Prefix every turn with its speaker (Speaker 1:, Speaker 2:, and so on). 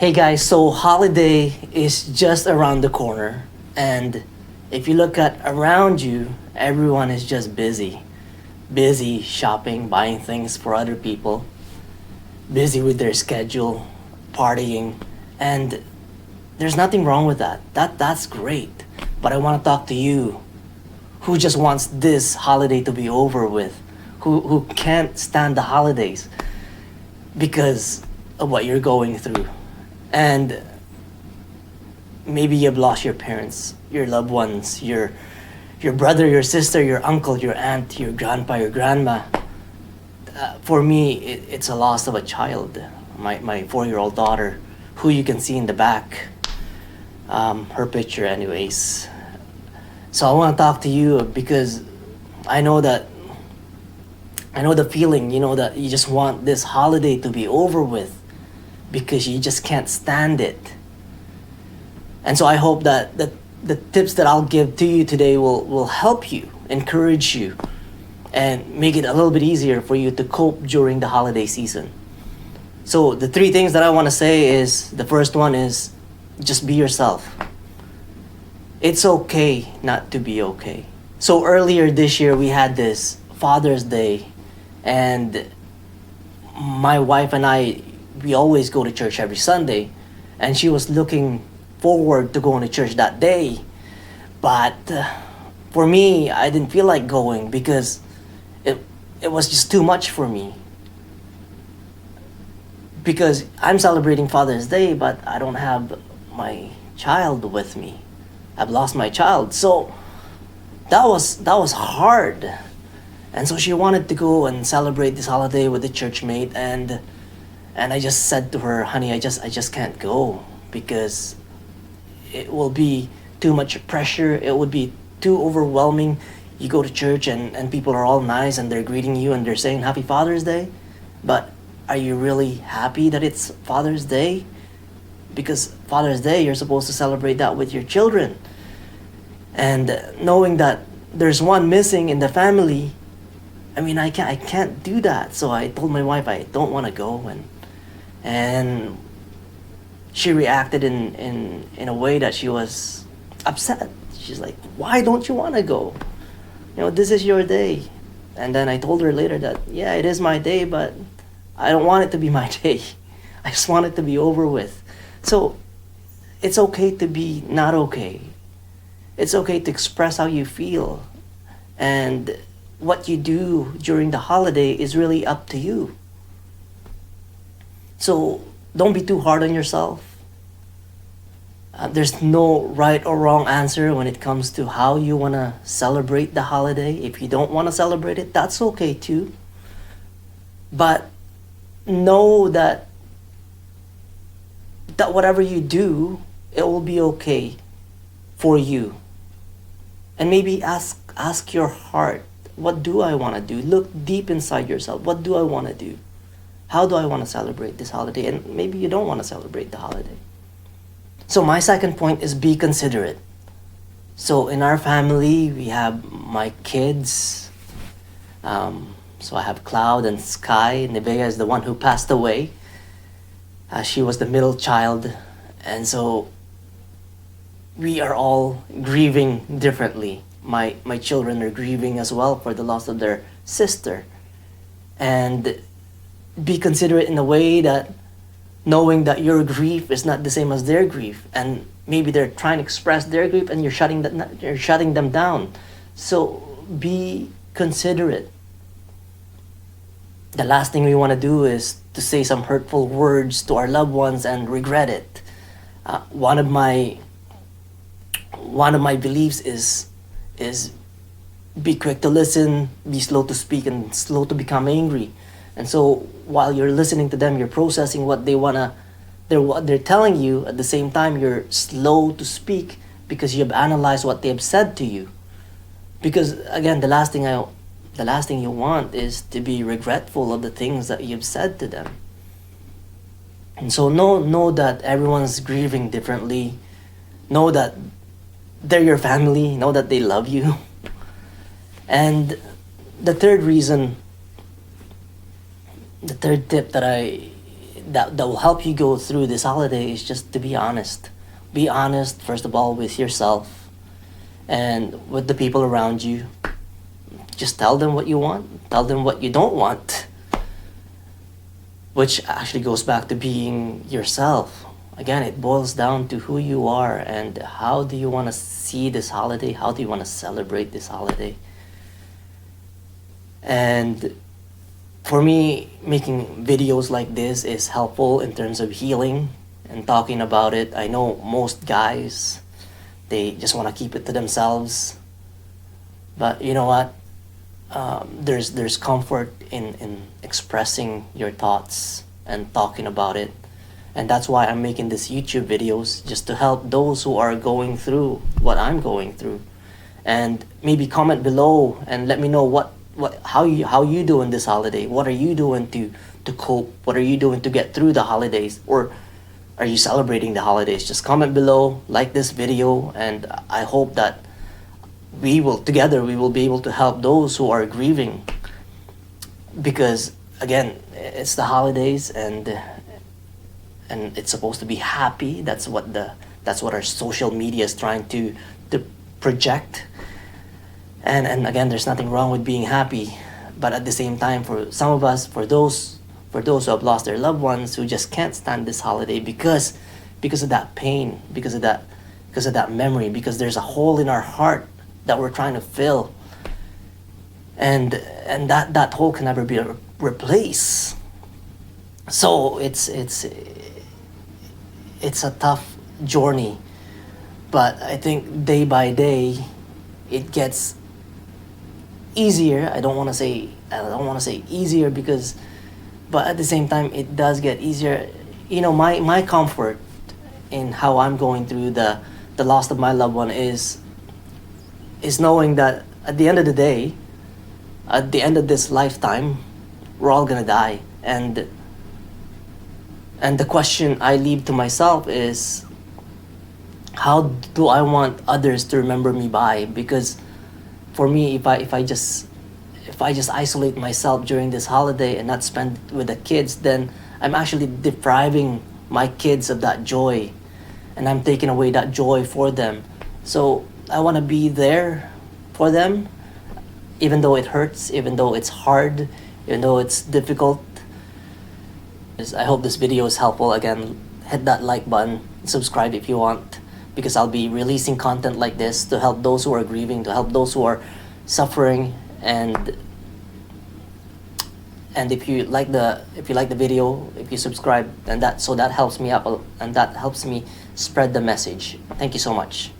Speaker 1: Hey guys, so holiday is just around the corner, and if you look at around you, everyone is just busy. Busy shopping, buying things for other people, busy with their schedule, partying, and there's nothing wrong with that. That's great. But I want to talk to you who just wants this holiday to be over with, who can't stand the holidays because of what you're going through. And maybe you've lost your parents, your loved ones, your brother, your sister, your uncle, your aunt, your grandpa, your grandma. For me, it's a loss of a child. My 4-year-old daughter, who you can see in the back, her picture, anyways. So I want to talk to you because I know that I know the feeling. You know that you just want this holiday to be over with because you just can't stand it. And so I hope that the tips that I'll give to you today will help you, encourage you, and make it a little bit easier for you to cope during the holiday season. So the three things that I want to say is, the first one is just be yourself. It's okay not to be okay. So earlier this year we had this Father's Day, and my wife and I, we always go to church every Sunday, and she was looking forward to going to church that day. But for me, I didn't feel like going because it was just too much for me. Because I'm celebrating Father's Day, but I don't have my child with me. I've lost my child. So that was hard. And so she wanted to go and celebrate this holiday with the church mate, and I just said to her, honey, I just can't go because it will be too much pressure. It would be too overwhelming. You go to church and people are all nice and they're greeting you and they're saying Happy Father's Day. But are you really happy that it's Father's Day? Because Father's Day, you're supposed to celebrate that with your children. And knowing that there's one missing in the family, I mean, I can't do that. So I told my wife I don't want to go, and she reacted in a way that she was upset. She's like, why don't you want to go? You know, this is your day. And then I told her later that, yeah, it is my day, but I don't want it to be my day. I just want it to be over with. So it's okay to be not okay. It's okay to express how you feel. And what you do during the holiday is really up to you. So don't be too hard on yourself. There's no right or wrong answer when it comes to how you want to celebrate the holiday. If you don't want to celebrate it, that's okay too. But know that whatever you do, it will be okay for you. And maybe ask your heart, what do I want to do? Look deep inside yourself. What do I want to do? How do I want to celebrate this holiday? And maybe you don't want to celebrate the holiday. So my second point is be considerate. So in our family, we have my kids. So I have Cloud and Sky. Neveah is the one who passed away. She was the middle child. And so we are all grieving differently. My children are grieving as well for the loss of their sister. And be considerate in a way that knowing that your grief is not the same as their grief, and maybe they're trying to express their grief and you're shutting them down. So be considerate. The last thing we want to do is to say some hurtful words to our loved ones and regret it. One of my beliefs is be quick to listen, be slow to speak, and slow to become angry. And so while you're listening to them, you're processing what they're telling you. At the same time, you're slow to speak because you've analyzed what they've said to you. Because again, the last thing you want is to be regretful of the things that you've said to them. And so know that everyone's grieving differently. Know that they're your family. Know that they love you. And the third tip that that will help you go through this holiday is just to be honest. Be honest, first of all, with yourself and with the people around you. Just tell them what you want, tell them what you don't want, which actually goes back to being yourself. Again, it boils down to who you are and how do you want to see this holiday, how do you want to celebrate this holiday. And for me, making videos like this is helpful in terms of healing and talking about it. I know most guys, they just want to keep it to themselves. But you know what? There's comfort in expressing your thoughts and talking about it. And that's why I'm making these YouTube videos, just to help those who are going through what I'm going through. And maybe comment below and let me know how you doing this holiday. What are you doing to cope? What are you doing to get through the holidays? Or are you celebrating the holidays? Just comment below, like this video, and I hope that we will be able to help those who are grieving, because again, it's the holidays and it's supposed to be happy. That's what our social media is trying to project. And again, there's nothing wrong with being happy, but at the same time, for some of us, for those who have lost their loved ones, who just can't stand this holiday because of that pain, because of that memory, because there's a hole in our heart that we're trying to fill, and that hole can never be replaced. So it's a tough journey, but I think day by day it gets easier. I don't want to say easier, but at the same time it does get easier. You know, my comfort in how I'm going through the loss of my loved one is knowing that at the end of the day, at the end of this lifetime, we're all gonna die. And the question I leave to myself is, how do I want others to remember me by? Because for me, if I just isolate myself during this holiday and not spend it with the kids, then I'm actually depriving my kids of that joy, and I'm taking away that joy for them. So I want to be there for them, even though it hurts, even though it's hard, even though it's difficult. I hope this video is helpful. Again, hit that like button, subscribe if you want, because I'll be releasing content like this to help those who are grieving, to help those who are suffering. And if you like the video, if you subscribe, and that helps me up, and that helps me spread the message. Thank you so much.